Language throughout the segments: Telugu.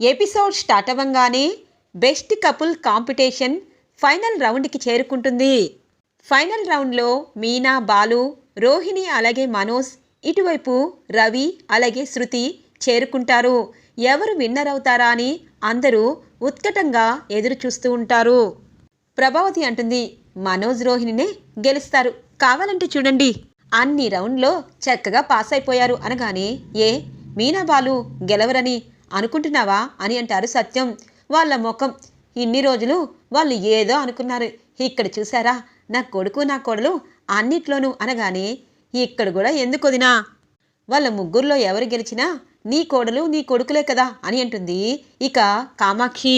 ఎపిసోడ్ స్టార్ట్ అవ్వంగానే బెస్ట్ కపుల్ కాంపిటీషన్ ఫైనల్ రౌండ్కి చేరుకుంటుంది. ఫైనల్ రౌండ్లో మీనా, బాలు, రోహిణి అలాగే మనోజ్, ఇటువైపు రవి అలాగే శృతి చేరుకుంటారు. ఎవరు విన్నర్ అవుతారా అని అందరూ ఉత్కటంగా ఎదురు చూస్తూ ఉంటారు. ప్రభావతి అంటుంది, మనోజ్ రోహిణినే గెలుస్తారు, కావాలంటే చూడండి, అన్ని రౌండ్లో చక్కగా పాస్ అయిపోయారు అనగానే, ఏ మీనా బాలు గెలవరని అనుకుంటున్నావా అని అంటారు సత్యం. వాళ్ళ ముఖం, ఇన్ని రోజులు వాళ్ళు ఏదో అనుకున్నారు, ఇక్కడ చూసారా నా కొడుకు నా కోడలు అన్నిట్లోనూ అనగానే, ఇక్కడ కూడా ఎందుకు వదినా, వాళ్ళ ముగ్గురులో ఎవరు గెలిచినా నీ కోడలు నీ కొడుకులే కదా అని అంటుంది. ఇక కామాక్షి,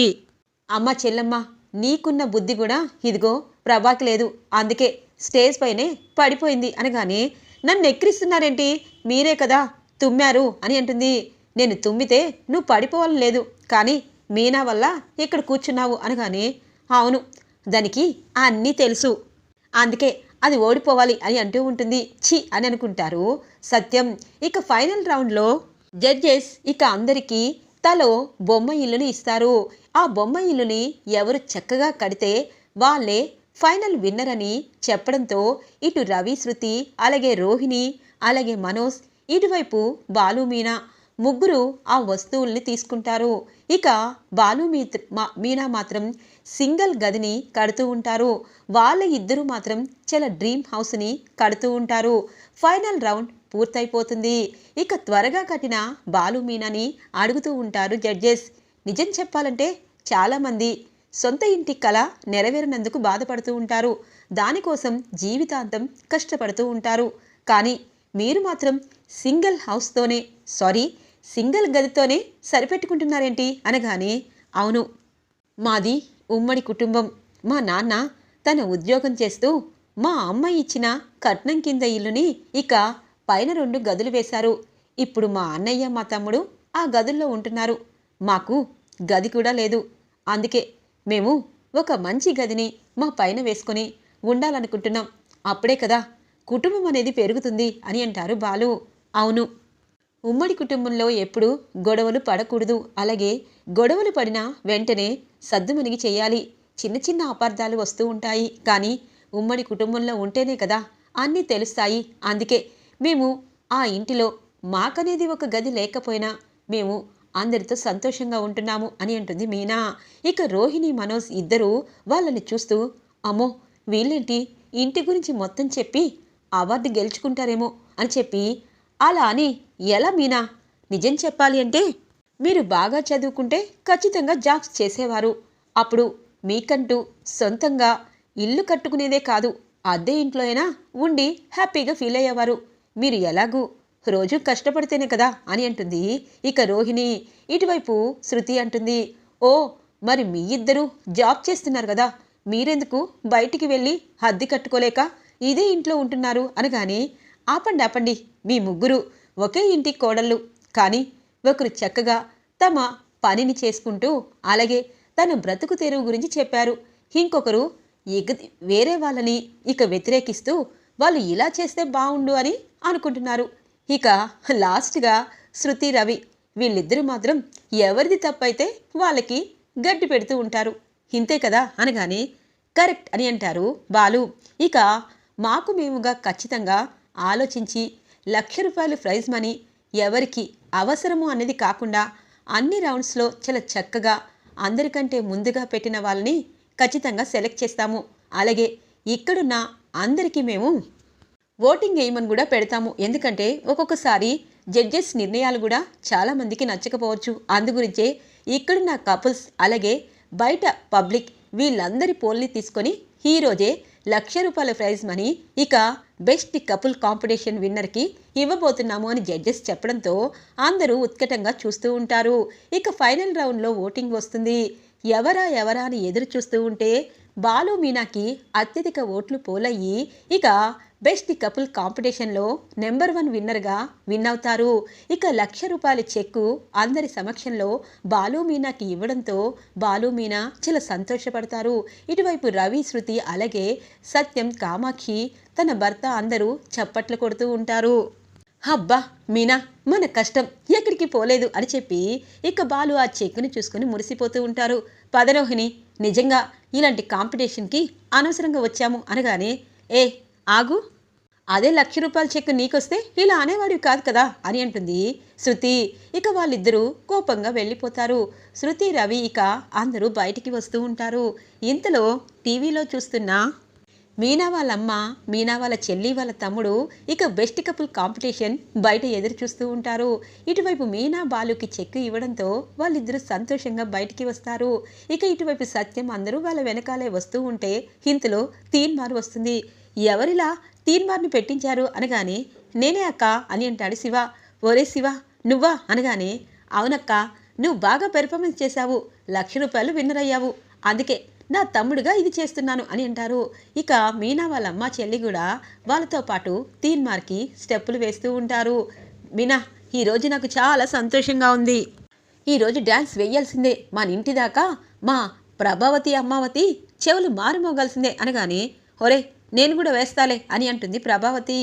అమ్మ చెల్లమ్మ నీకున్న బుద్ధి కూడా ఇదిగో ప్రభాకి లేదు, అందుకే స్టేజ్ పైనే పడిపోయింది అనగానే, నన్ను ఎక్కిరిస్తున్నారేంటి, మీరే కదా తుమ్మారు అని అంటుంది. నేను తుమ్మితే నువ్వు పడిపోవాలని లేదు, కానీ మీనా వల్ల ఇక్కడ కూర్చున్నావు అనగానే, అవును దానికి అన్నీ తెలుసు, అందుకే అది ఓడిపోవాలి అని అంటూ ఉంటుంది. ఛీ అని అనుకుంటారు సత్యం. ఇక ఫైనల్ రౌండ్లో జడ్జెస్ ఇక అందరికీ తలో బొమ్మ ఇల్లుని ఇస్తారు. ఆ బొమ్మ ఇల్లుని ఎవరు చక్కగా కడితే వాళ్ళే ఫైనల్ విన్నర్ అని చెప్పడంతో ఇటు రవి, శృతి అలాగే రోహిణి అలాగే మనోజ్, ఇటువైపు బాలు, మీనా ముగ్గురు ఆ వస్తువుల్ని తీసుకుంటారు. ఇక బాలు మీనా మాత్రం సింగిల్ గదిని కడుతూ ఉంటారు. వాళ్ళ ఇద్దరు మాత్రం చాలా డ్రీమ్ హౌస్ని కడుతూ ఉంటారు. ఫైనల్ రౌండ్ పూర్తయిపోతుంది. ఇక త్వరగా కట్టిన బాలు, మీనాని అడుగుతూ ఉంటారు జడ్జెస్. నిజం చెప్పాలంటే చాలామంది సొంత ఇంటి కళ నెరవేరినందుకు బాధపడుతూ ఉంటారు, దానికోసం జీవితాంతం కష్టపడుతూ ఉంటారు. కానీ మీరు మాత్రం సింగిల్ గదితోనే సరిపెట్టుకుంటున్నారేంటి అనగానే, అవును మాది ఉమ్మడి కుటుంబం, మా నాన్న తన ఉద్యోగం చేస్తూ మా అమ్మ ఇచ్చిన కట్నం కింద ఇల్లుని ఇక పైన 2 గదులు వేశారు. ఇప్పుడు మా అన్నయ్య మా తమ్ముడు ఆ గదుల్లో ఉంటున్నారు, మాకు గది కూడా లేదు, అందుకే మేము ఒక మంచి గదిని మా పైన వేసుకొని ఉండాలనుకుంటున్నాం, అప్పుడే కదా కుటుంబం అనేది పెరుగుతుంది అని అంటారు బాలు. అవును, ఉమ్మడి కుటుంబంలో ఎప్పుడూ గొడవలు పడకూడదు, అలాగే గొడవలు పడినా వెంటనే సద్దుమణిగి చేయాలి. చిన్న చిన్న అపార్థాలు వస్తూ ఉంటాయి, కానీ ఉమ్మడి కుటుంబంలో ఉంటేనే కదా అన్నీ తెలుస్తాయి, అందుకే మేము ఆ ఇంటిలో మాకనేది ఒక గది లేకపోయినా మేము అందరితో సంతోషంగా ఉంటున్నాము అని అంటుంది మీనా. ఇక రోహిణి, మనోజ్ ఇద్దరూ వాళ్ళని చూస్తూ, అమ్మో వీళ్ళేంటి ఇంటి గురించి మొత్తం చెప్పి అవార్డు గెలుచుకుంటారేమో అని చెప్పి, అలా అని ఎలా మీనా, నిజం చెప్పాలి అంటే మీరు బాగా చదువుకుంటే ఖచ్చితంగా జాబ్స్ చేసేవారు, అప్పుడు మీకంటూ సొంతంగా ఇల్లు కట్టుకునేదే కాదు అద్దె ఇంట్లో అయినా ఉండి హ్యాపీగా ఫీల్ అయ్యేవారు, మీరు ఎలాగూ రోజు కష్టపడితేనే కదా అని అంటుంది. ఇక రోహిణి, ఇటువైపు శృతి అంటుంది, ఓ మరి మీ ఇద్దరూ జాబ్ చేస్తున్నారు కదా, మీరెందుకు బయటికి వెళ్ళి అద్దె కట్టుకోలేక ఇదే ఇంట్లో ఉంటున్నారు అనగానే, ఆపండి, మీ ముగ్గురు ఒకే ఇంటి కోడళ్ళు, కానీ ఒకరు చక్కగా తమ పనిని చేసుకుంటూ అలాగే తన బ్రతుకు తెరువు గురించి చెప్పారు, ఇంకొకరు వేరే వాళ్ళని ఇక వ్యతిరేకిస్తూ వాళ్ళు ఇలా చేస్తే బాగుండు అని అనుకుంటున్నారు. ఇక లాస్ట్గా శృతి, రవి వీళ్ళిద్దరూ మాత్రం ఎవరిది తప్పైతే వాళ్ళకి గడ్డి పెడుతూ ఉంటారు, ఇంతే కదా అనగానే, కరెక్ట్ అని అంటారు బాలు. ఇక మాకు మేముగా ఖచ్చితంగా ఆలోచించి ₹1,00,000 ప్రైజ్ మనీ ఎవరికి అవసరము అనేది కాకుండా అన్ని రౌండ్స్లో చాలా చక్కగా అందరికంటే ముందుగా పెట్టిన వాళ్ళని ఖచ్చితంగా సెలెక్ట్ చేస్తాము, అలాగే ఇక్కడున్న అందరికీ మేము ఓటింగ్ వేయమని కూడా పెడతాము, ఎందుకంటే ఒక్కొక్కసారి జడ్జెస్ నిర్ణయాలు కూడా చాలామందికి నచ్చకపోవచ్చు, అందుగురించే ఇక్కడున్న కపుల్స్ అలాగే బయట పబ్లిక్ వీళ్ళందరి పోల్ని తీసుకొని ఈరోజే ₹1,00,000 ప్రైజ్ మనీ ఇక బెస్ట్ కపుల్ కాంపిటీషన్ విన్నర్కి ఇవ్వబోతున్నాము అని జడ్జెస్ చెప్పడంతో అందరూ ఉత్కటంగా చూస్తూ ఉంటారు. ఇక ఫైనల్ రౌండ్లో ఓటింగ్ వస్తుంది. ఎవరా అని ఎదురు చూస్తూ ఉంటే బాలు, మీనాకి అత్యధిక ఓట్లు పోలయ్యి ఇక బెస్ట్ కపుల్ కాంపిటీషన్లో నెంబర్ 1 విన్నర్గా విన్ అవుతారు. ఇక ₹1,00,000 చెక్కు అందరి సమక్షంలో బాలు, మీనాకి ఇవ్వడంతో బాలు, మీనా చాలా సంతోషపడతారు. ఇటువైపు రవి, శృతి అలాగే సత్యం, కామాక్షి తన భర్త అందరూ చప్పట్లు కొడుతూ ఉంటారు. అబ్బా మీనా, మన కష్టం ఎక్కడికి పోలేదు అని చెప్పి ఇక బాలు ఆ చెక్కుని చూసుకుని మురిసిపోతూ ఉంటారు. పదరోహిణి, నిజంగా ఇలాంటి కాంపిటీషన్కి అనవసరంగా వచ్చాము అనగానే, ఏ ఆగు, అదే ₹1,00,000 చెక్కు నీకొస్తే ఇలా అనేవాడివి కాదు కదా అని అంటుంది శృతి. ఇక వాళ్ళిద్దరూ కోపంగా వెళ్ళిపోతారు. శృతి, రవి ఇక అందరూ బయటికి వస్తూ ఉంటారు. ఇంతలో టీవీలో చూస్తున్న మీనా వాళ్ళమ్మ, మీనా వాళ్ళ చెల్లి, వాళ్ళ తమ్ముడు ఇక బెస్ట్ కపుల్ కాంపిటీషన్ బయట ఎదురు చూస్తూ ఉంటారు. ఇటువైపు మీనా బాలుకి చెక్కు ఇవ్వడంతో వాళ్ళిద్దరూ సంతోషంగా బయటికి వస్తారు. ఇక ఇటువైపు సత్యం అందరూ వాళ్ళ వెనకాలే వస్తూ ఉంటే ఇంతలో తీన్మార్ వస్తుంది. ఎవరిలా తీన్మార్ని పెట్టించారు అనగానే, నేనే అక్క అని అంటాడు శివ. ఒరే శివ, నువ్వా అనగానే, అవునక్క, నువ్వు బాగా పెర్ఫార్మెన్స్ చేశావు, ₹1,00,000 విన్నర్ అయ్యావు, అందుకే నా తమ్ముడుగా ఇది చేస్తున్నాను అని అంటారు. ఇక మీనా వాళ్ళ అమ్మ చెల్లి కూడా వాళ్ళతో పాటు తీన్మార్కి స్టెప్పులు వేస్తూ ఉంటారు. మీనా, ఈరోజు నాకు చాలా సంతోషంగా ఉంది, ఈరోజు డ్యాన్స్ వేయాల్సిందే, మన ఇంటి దాకా మా ప్రభావతి అమ్మావతి చెవులు మారుమోగాల్సిందే అనగానే, ఒరే నేను కూడా వేస్తాలే అని అంటుంది ప్రభావతి.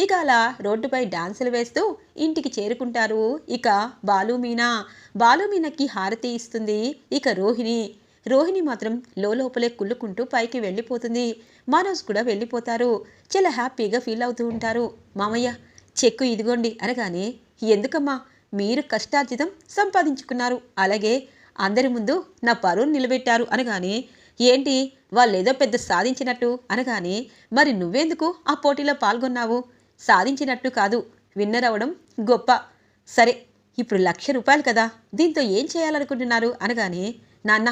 ఇక అలా రోడ్డుపై డాన్సులు వేస్తూ ఇంటికి చేరుకుంటారు. ఇక బాలు మీనా. బాలు మీనాకి హారతి ఇస్తుంది ఇక రోహిణి. రోహిణి మాత్రం లోపలే కుళ్ళుకుంటూ పైకి వెళ్ళిపోతుంది. మనోజ్ కూడా వెళ్ళిపోతారు. చాలా హ్యాపీగా ఫీల్ అవుతూ ఉంటారు. మామయ్య, చెక్కు ఇదిగోండి అనగానే, ఎందుకమ్మా, మీరు కష్టార్జితం సంపాదించుకున్నారు, అలాగే అందరి ముందు నా పరువును నిలబెట్టారు అనగానే, ఏంటి వాళ్ళేదో పెద్ద సాధించినట్టు అనగానే, మరి నువ్వెందుకు ఆ పోటీలో పాల్గొన్నావు? సాధించినట్టు కాదు, విన్నర్ అవ్వడం గొప్ప. సరే, ఇప్పుడు ₹1,00,000 కదా, దీంతో ఏం చేయాలనుకుంటున్నారు అనగానే, నాన్న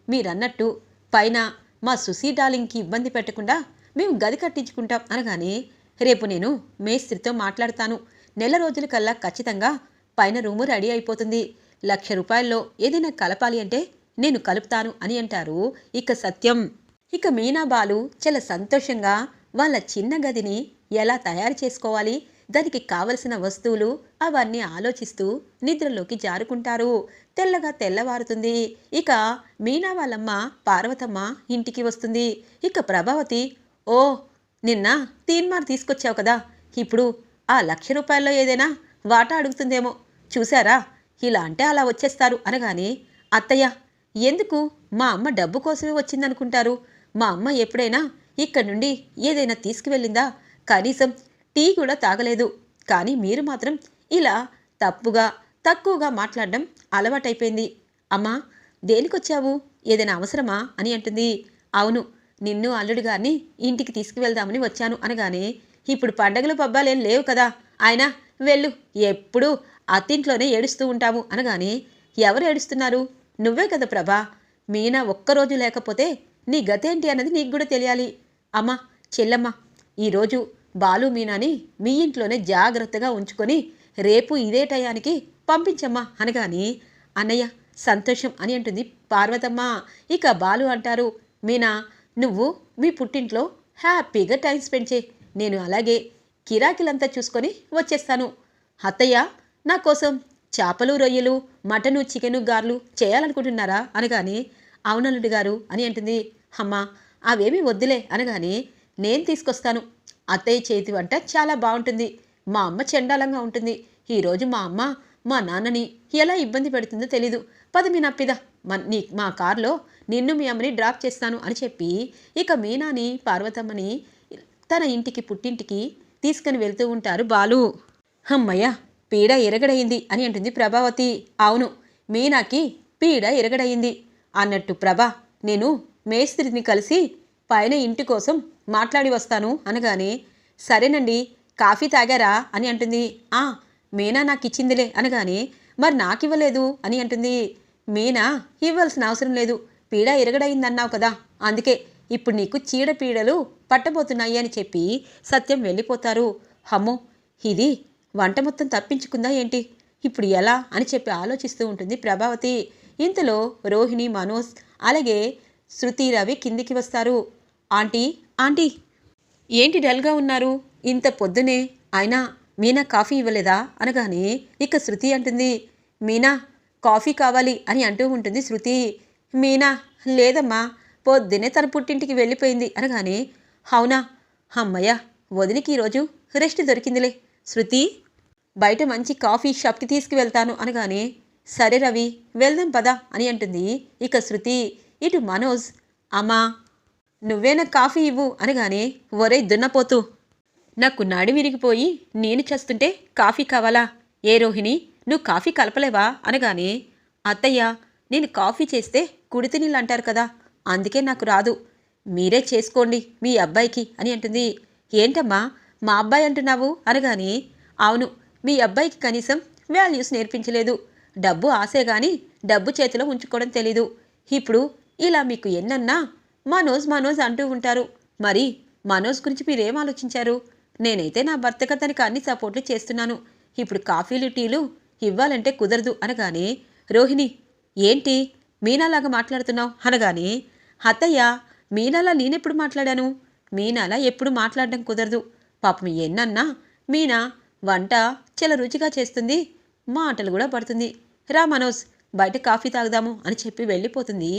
మీరన్నట్టు పైన మా సుసీ డార్లింగ్కి ఇబ్బంది పెట్టకుండా మేము గది కట్టించుకుంటాం అనగానే, రేపు నేను మేస్త్రితో మాట్లాడతాను, నెల రోజుల కల్లా ఖచ్చితంగా పైన రూము రెడీ అయిపోతుంది, ₹1,00,000 ఏదైనా కలపాలి అంటే నేను కలుపుతాను అని అంటారు ఇక సత్యం. ఇక మీనా బాలు చాలా సంతోషంగా వాళ్ళ చిన్న గదిని ఎలా తయారు చేసుకోవాలి, దానికి కావలసిన వస్తువులు అవన్నీ ఆలోచిస్తూ నిద్రలోకి జారుకుంటారు. తెల్లగా తెల్లవారుతుంది. ఇక మీనా వాళ్ళమ్మ పార్వతమ్మ ఇంటికి వస్తుంది. ఇక ప్రభావతి, ఓ నిన్న తీన్మార్ తీసుకొచ్చావు కదా, ఇప్పుడు ఆ ₹1,00,000 ఏదైనా వాటా అడుగుతుందేమో, చూసారా, ఇలా అంటే అలా వచ్చేస్తారు అనగానే, అత్తయ్య, ఎందుకు మా అమ్మ డబ్బు కోసమే వచ్చిందనుకుంటారు, మా అమ్మ ఎప్పుడైనా ఇక్కడి నుండి ఏదైనా తీసుకువెళ్ళిందా, కనీసం టీ కూడా తాగలేదు, కానీ మీరు మాత్రం ఇలా తక్కువగా మాట్లాడడం అలవాటైపోయింది. అమ్మా, దేనికొచ్చావు, ఏదైనా అవసరమా అని అంటుంది. అవును, నిన్ను అల్లుడు గారిని ఇంటికి తీసుకువెళ్దామని వచ్చాను అనగానే, ఇప్పుడు పండగలు పబ్బాలేం లేవు కదా, ఆయన వెళ్ళు, ఎప్పుడూ అత్తింట్లోనే ఏడుస్తూ ఉంటాము అనగానే, ఎవరు ఏడుస్తున్నారు, నువ్వే కదా ప్రభా, మీనా ఒక్కరోజు లేకపోతే నీ గతేంటి అన్నది నీకు కూడా తెలియాలి. అమ్మా, చెల్లమ్మ, ఈరోజు బాలు మీనాని మీ ఇంట్లోనే జాగ్రత్తగా ఉంచుకొని రేపు ఇదే టయానికి పంపించమ్మా అనగాని, అన్నయ్య సంతోషం అని అంటుంది పార్వతమ్మ. ఇక బాలు అంటారు, మీనా, నువ్వు మీ పుట్టింట్లో హ్యాపీగా టైం స్పెండ్ చేయి, నేను అలాగే కిరాకిలంతా చూసుకొని వచ్చేస్తాను. అత్తయ్య, నా కోసం చేపలు, రొయ్యలు, మటను, చికెను, గార్లు చేయాలనుకుంటున్నారా అనగానే, అవునల్లుడు గారు అని అంటుంది. అమ్మా, అవేమీ వద్దులే అనగానే, నేను తీసుకొస్తాను, అత్తయ్య చేతి వంట చాలా బాగుంటుంది, మా అమ్మ చండాలంగా ఉంటుంది, ఈరోజు మా అమ్మ మా నాన్నని ఎలా ఇబ్బంది పెడుతుందో తెలీదు, పద మీ నప్పిదా, మా కారులో నిన్ను మీ అమ్మని డ్రాప్ చేస్తాను అని చెప్పి ఇక మీనాని పార్వతమ్మని తన ఇంటికి పుట్టింటికి తీసుకుని వెళ్తూ ఉంటారు బాలు. అమ్మయ్య, పీడ ఎరగడయింది అని అంటుంది ప్రభావతి. అవును, మీనాకి పీడ ఎరగడయింది అన్నట్టు ప్రభా, నేను మేస్త్రిని కలిసి పైన ఇంటి కోసం మాట్లాడి వస్తాను అనగానే, సరేనండి, కాఫీ తాగారా అని అంటుంది. మీనా నాకు ఇచ్చిందిలే అనగానే, మరి నాకివ్వలేదు అని అంటుంది. మీనా ఇవ్వాల్సిన అవసరం లేదు, పీడ ఎరగడయిందన్నావు కదా, అందుకే ఇప్పుడు నీకు చీడపీడలు పట్టబోతున్నాయి అని చెప్పి సత్యం వెళ్ళిపోతారు. అమ్మో, ఇది వంట మొత్తం తప్పించుకుందా ఏంటి, ఇప్పుడు ఎలా అని చెప్పి ఆలోచిస్తూ ఉంటుంది ప్రభావతి. ఇంతలో రోహిణి, మనోజ్ అలాగే శృతి, రవి కిందికి వస్తారు. ఆంటీ, ఆంటీ, ఏంటి డల్గా ఉన్నారు, ఇంత పొద్దునే అయినా మీనా కాఫీ ఇవ్వలేదా అనగానే ఇక శృతి అంటుంది, మీనా కాఫీ కావాలి అని అంటూ ఉంటుంది శృతి. మీనా, లేదమ్మా, పొద్దునే తన పుట్టింటికి వెళ్ళిపోయింది అనగానే, అవునా, అమ్మయ్య, వదినికి ఈరోజు రెస్ట్ దొరికిందిలే. శృతి, బయట మంచి కాఫీ షాప్కి తీసుకువెళ్తాను అనగానే సరే రవి వెళ్దాం పదా అని అంటుంది ఇక శృతి. ఇటు మనోజ్ అమ్మా నువ్వే నాకు కాఫీ ఇవ్వు అనగానే ఒరేయ్ దున్నపోతూ నాకు నడి విరిగిపోయి నేను చేస్తుంటే కాఫీ కావాలా? ఏ రోహిణి నువ్వు కాఫీ కలపలేవా అనగానే అత్తయ్య నేను కాఫీ చేస్తే కుడితి నీళ్ళు అంటారు కదా, అందుకే నాకు రాదు. మీరే చేసుకోండి మీ అబ్బాయికి అని అంటుంది. ఏంటమ్మా మా అబ్బాయి అంటున్నావు అనగానే అవును మీ అబ్బాయికి కనీసం వాల్యూస్ నేర్పించలేదు. డబ్బు ఆశే గాని డబ్బు చేతిలో ఉంచుకోవడం తెలీదు. ఇప్పుడు ఇలా మీకు ఎన్నన్నా మనోజ్ మనోజ్ అంటూ ఉంటారు. మరి మనోజ్ గురించి మీరేం ఆలోచించారు? నేనైతే నా భర్తగా తనకి అన్ని సపోర్ట్లు చేస్తున్నాను. ఇప్పుడు కాఫీలు టీలు ఇవ్వాలంటే కుదరదు అనగానే రోహిణి ఏంటి మీనాలాగా మాట్లాడుతున్నావు అనగానే అత్తయ్య మీనాలా నేనెప్పుడు మాట్లాడాను? మీనాలా ఎప్పుడు మాట్లాడడం కుదరదు. పాపం ఎన్నన్నా మీనా వంట చాలా రుచిగా చేస్తుంది, మాటలు కూడా పడుతుంది. రా మనోజ్ బయట కాఫీ తాగుదాము అని చెప్పి వెళ్ళిపోతుంది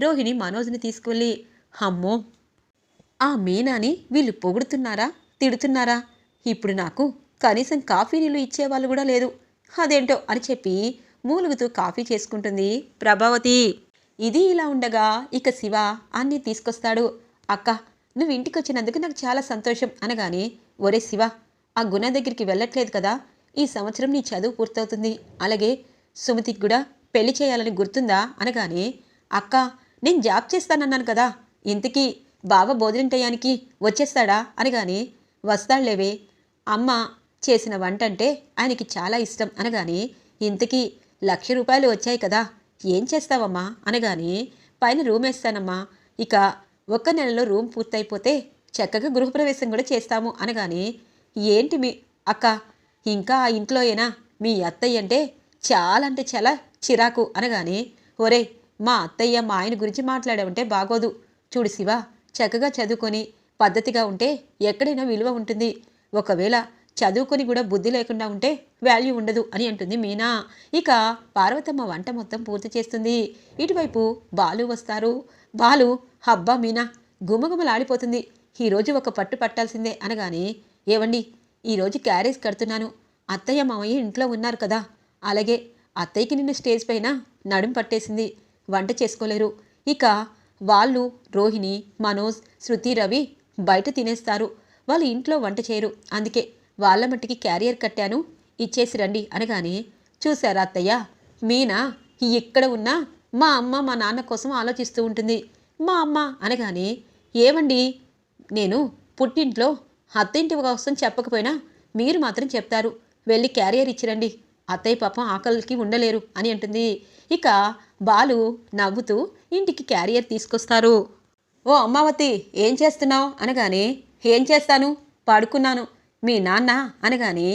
రోహిణి మనోజ్ని తీసుకువెళ్ళి. అమ్మో ఆ మీనాని వీళ్ళు పొగుడుతున్నారా తిడుతున్నారా? ఇప్పుడు నాకు కనీసం కాఫీ నీళ్ళు ఇచ్చేవాళ్ళు కూడా లేదు. అదేంటో అని చెప్పి మూలుగుతూ కాఫీ చేసుకుంటుంది ప్రభావతి. ఇది ఇలా ఉండగా ఇక శివ అన్నీ తీసుకొస్తాడు. అక్క నువ్వు ఇంటికి వచ్చినందుకు నాకు చాలా సంతోషం అనగానే ఒరే శివ ఆ గుణ దగ్గరికి వెళ్ళట్లేదు కదా, ఈ సంవత్సరం నీ చదువు పూర్తవుతుంది. అలాగే సుమతికి కూడా పెళ్లి చేయాలని గుర్తుందా అనగానే అక్క నేను జాబ్ చేస్తానన్నాను కదా, ఇంతకీ బావ భోజనం టయానికి వచ్చేస్తాడా అనగానే వస్తాడులేవే, అమ్మ చేసిన వంట అంటే ఆయనకి చాలా ఇష్టం అనగానే ఇంతకీ 1,00,000 రూపాయలు వచ్చాయి కదా ఏం చేస్తావమ్మా అనగానే పైన రూమ్ వేస్తానమ్మా, ఇక 1 నెలలో రూమ్ పూర్తయిపోతే చక్కగా గృహప్రవేశం కూడా చేస్తాము అనగానే ఏంటి మీ అక్క ఇంకా ఆ ఇంట్లోయేనా మీ అత్తయ్య అంటే చాలా చిరాకు అనగానే ఒరే మా అత్తయ్య మా ఆయన గురించి మాట్లాడావంటే బాగోదు. చూడు శివ చక్కగా చదువుకొని పద్ధతిగా ఉంటే ఎక్కడైనా విలువ ఉంటుంది. ఒకవేళ చదువుకొని కూడా బుద్ధి లేకుండా ఉంటే వాల్యూ ఉండదు అని అంటుంది మీనా. ఇక పార్వతమ్మ వంట మొత్తం పూర్తి చేస్తుంది. ఇటువైపు బాలు వస్తారు. బాలు హబ్బా మీనా గుమగుమలాడిపోతుంది, ఈరోజు ఒక పట్టు పట్టాల్సిందే అనగానే ఏవండి ఈరోజు క్యారేజ్ కడుతున్నాను, అత్తయ్య మామయ్య ఇంట్లో ఉన్నారు కదా, అలాగే అత్తయ్యకి నిన్న స్టేజ్ పైన నడుం పట్టేసింది, వంట చేసుకోలేరు. ఇక వాళ్ళు రోహిణి మనోజ్ శృతి రవి బయట తినేస్తారు, వాళ్ళు ఇంట్లో వంట చేయరు, అందుకే వాళ్ళ మట్టికి క్యారియర్ కట్టాను ఇచ్చేసి రండి అనగానే చూశారా అత్తయ్య మీనా ఇక్కడ ఉన్న మా అమ్మ మా నాన్న కోసం ఆలోచిస్తూ ఉంటుంది. మా అమ్మ అనగానే ఏమండి నేను పుట్టింట్లో అత్తింటి కోసం చెప్పకపోయినా మీరు మాత్రం చెప్తారు, వెళ్ళి క్యారియర్ ఇచ్చిరండి, అత్తయ్య పాపం ఆకలికి ఉండలేరు అని అంటుంది. ఇక బాలు నవ్వుతూ ఇంటికి క్యారియర్ తీసుకొస్తారు. ఓ అమ్మావతి ఏం చేస్తున్నావు అనగానే ఏం చేస్తాను పడుకున్నాను, మీ నాన్న అనగానే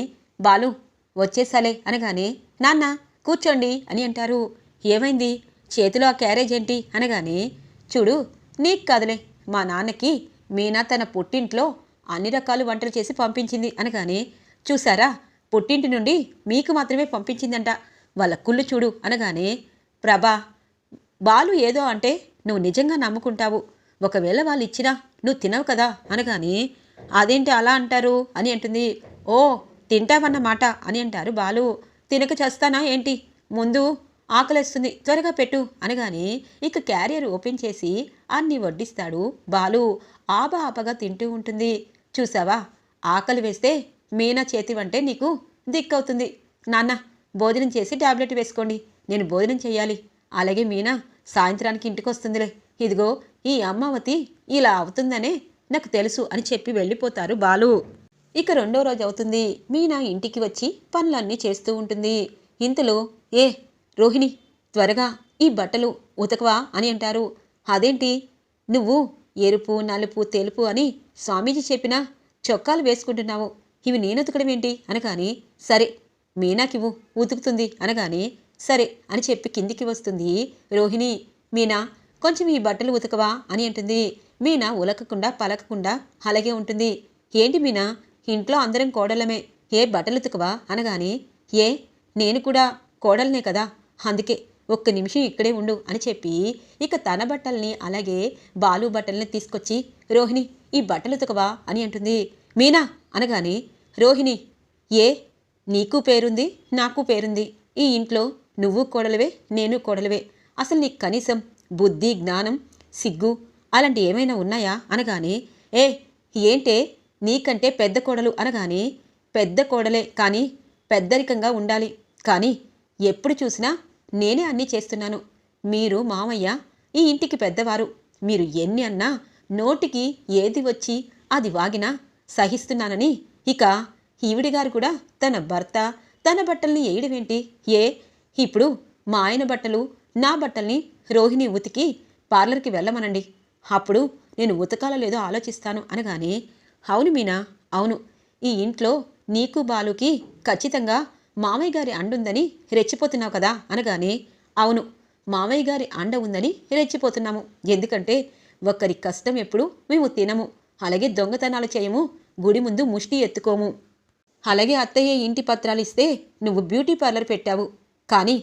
బాలు వచ్చేసాలే అనగానే నాన్న కూర్చోండి అని అంటారు. ఏమైంది చేతిలో ఆ క్యారేజ్ ఏంటి అనగానే చూడు నీకు కాదులే మా నాన్నకి మీనా తన పుట్టింట్లో అన్ని రకాల వంటలు చేసి పంపించింది అనగానే చూసారా పుట్టింటి నుండి మీకు మాత్రమే పంపించిందంట, వాళ్ళ కుళ్ళు చూడు అనగానే ప్రభా బాలు ఏదో అంటే నువ్వు నిజంగా నమ్ముకుంటావు, ఒకవేళ వాళ్ళు ఇచ్చినా నువ్వు తినవు కదా అనగానే అదేంటి అలా అంటారు అని అంటుంది. ఓ తింటావన్నమాట అని అంటారు బాలు. తినక చేస్తానా ఏంటి, ముందు ఆకలేస్తుంది త్వరగా పెట్టు అనగానే ఇక క్యారియర్ ఓపెన్ చేసి అన్ని వడ్డిస్తాడు బాలు. ఆపగా తింటూ ఉంటుంది. చూసావా ఆకలి వేస్తే మీనా చేతి వంటే నీకు దిక్కవుతుంది, నాన్న భోజనం చేసి టాబ్లెట్ వేసుకోండి, నేను భోజనం చేయాలి, అలాగే మీనా సాయంత్రానికి ఇంటికి వస్తుందిలే, ఇదిగో ఈ అమ్మావతి ఇలా అవుతుందనే నాకు తెలుసు అని చెప్పి వెళ్ళిపోతారు బాలు. ఇక 2వ రోజు అవుతుంది. మీనా ఇంటికి వచ్చి పనులన్నీ చేస్తూ ఉంటుంది. ఇంతలో ఏ రోహిణి త్వరగా ఈ బట్టలు ఉతకవా అని అంటారు. అదేంటి నువ్వు ఎరుపు నలుపు తెలుపు అని స్వామీజీ చెప్పిన చొక్కాలు వేసుకుంటున్నావు, ఇవి నేను ఉతకడం ఏంటి అనగానే సరే మీనాకివ్వు ఉతుకుతుంది అనగానే సరే అని చెప్పి కిందికి వస్తుంది రోహిణి. మీనా కొంచెం ఈ బట్టలు ఉతకవా అని అంటుంది. మీనా ఉలకకుండా పలకకుండా అలాగే ఉంటుంది. ఏంటి మీనా ఇంట్లో అందరం కోడలమే, ఏ బట్టలు ఉతకవా అనగానే ఏ నేను కూడా కోడలనే కదా, అందుకే ఒక్క నిమిషం ఇక్కడే ఉండు అని చెప్పి ఇక తన బట్టల్ని అలాగే బాలు బట్టల్ని తీసుకొచ్చి రోహిణి ఈ బట్టలు ఉతకవా అని అంటుంది. మీనా అనగానే రోహిణి ఏ నీకు పేరుంది, నాకు పేరుంది. ఈ ఇంట్లో నువ్వు కోడలివే, నేను కోడలివే. అసలు నీకు కనీసం బుద్ధి, జ్ఞానం, సిగ్గు అలాంటి ఏమైనా ఉన్నాయా అనగానే, ఏ ఏంటే నీకంటే పెద్ద కోడలు అనగానే, పెద్ద కోడలే కానీ పెద్దరికంగా ఉండాలి. కానీ ఎప్పుడు చూసినా నేనే అన్నీ చేస్తున్నాను. మీరు మామయ్య ఈ ఇంటికి పెద్దవారు. మీరు ఎన్ని అన్నా నోటికి ఏది వచ్చి అది వాగినా సహిస్తున్నానని ఇక ఈవిడిగారు కూడా తన భర్త తన బట్టల్ని వేయడమేంటి? ఇప్పుడు మా ఆయన బట్టలు నా బట్టల్ని రోహిణి ఉతికి పార్లర్కి వెళ్ళమనండి. అప్పుడు నేను ఉతకాలో లేదో ఆలోచిస్తాను అనగానే, అవును మీనా, అవును. ఈ ఇంట్లో నీకు బాలుకి ఖచ్చితంగా మామయ్య గారి అండుందని రెచ్చిపోతున్నావు కదా అనగానే, అవును, మామయ్య గారి అండ ఉందని రెచ్చిపోతున్నాము. ఎందుకంటే ఒక్కరి కష్టం ఎప్పుడు మేము తినము, అలాగే దొంగతనాలు చేయము, గుడి ముందు ముష్టి ఎత్తుకోము. అలాగే అత్తయ్య ఇంటి పత్రాలు ఇస్తే నువ్వు బ్యూటీ పార్లర్ పెట్టావు. కానీ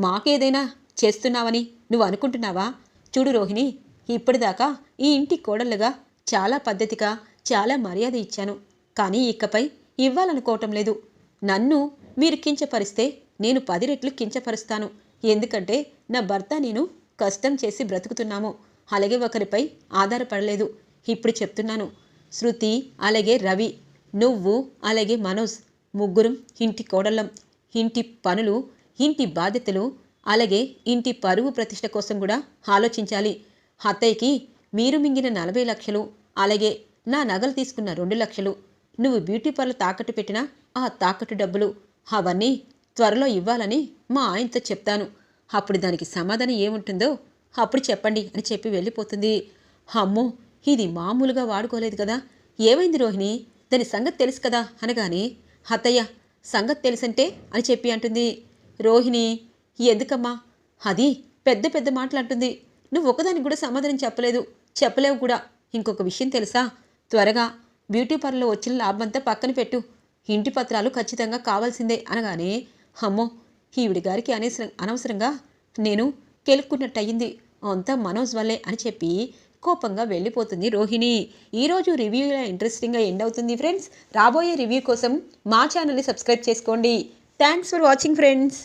మాకేదైనా చేస్తున్నావని నువ్వు అనుకుంటున్నావా? చూడు రోహిణి, ఇప్పటిదాకా ఈ ఇంటి కోడళ్ళుగా చాలా పద్ధతిగా చాలా మర్యాద ఇచ్చాను. కానీ ఇకపై ఇవ్వాలనుకోవటం లేదు. నన్ను మీరు కించపరిస్తే నేను 10 రెట్లు కించపరుస్తాను. ఎందుకంటే నా భర్త నేను కష్టం చేసి బ్రతుకుతున్నాము, అలాగే ఒకరిపై ఆధారపడలేదు. ఇప్పుడు చెప్తున్నాను, శృతి అలాగే రవి, నువ్వు అలాగే మనోజ్ ముగ్గురం ఇంటి కోడళ్ళం. ఇంటి పనులు, ఇంటి బాధ్యతలు, అలాగే ఇంటి పరువు ప్రతిష్ట కోసం కూడా ఆలోచించాలి. అత్తయ్యకి మీరు మింగిన 40 లక్షలు, అలాగే నా నగలు తీసుకున్న 2 లక్షలు, నువ్వు బ్యూటీ పార్లర్ తాకట్టు పెట్టిన ఆ తాకట్టు డబ్బులు, అవన్నీ త్వరలో ఇవ్వాలని మా ఆయనతో చెప్తాను. అప్పుడు దానికి సమాధానం ఏముంటుందో అప్పుడు చెప్పండి అని చెప్పి వెళ్ళిపోతుంది. అమ్మో, ఇది మామూలుగా వాడుకోలేదు కదా, ఏమైంది రోహిణి, దాని సంగతి తెలుసు కదా అనగానే, అత్తయ్య సంగతి తెలుసంటే అని చెప్పి అంటుంది. రోహిణి, ఎందుకమ్మా అది పెద్ద పెద్ద మాటలు అంటుంది. నువ్వు ఒకదానికి కూడా సమాధానం చెప్పలేవు కూడా. ఇంకొక విషయం తెలుసా, త్వరగా బ్యూటీ పార్లర్లో వచ్చిన లాభంతా పక్కన పెట్టు, ఇంటి పత్రాలు ఖచ్చితంగా కావాల్సిందే అనగానే, అమ్మో, ఈవిడి గారికి అనవసరంగా నేను కెలుక్కున్నట్టయింది, అంతా మనోజ్ వల్లే అని చెప్పి కోపంగా వెళ్ళిపోతుంది రోహిణి. ఈరోజు రివ్యూ ఇంట్రెస్టింగ్గా ఎండ్ అవుతుంది ఫ్రెండ్స్. రాబోయే రివ్యూ కోసం మా ఛానల్ని సబ్స్క్రైబ్ చేసుకోండి. Thanks for watching friends.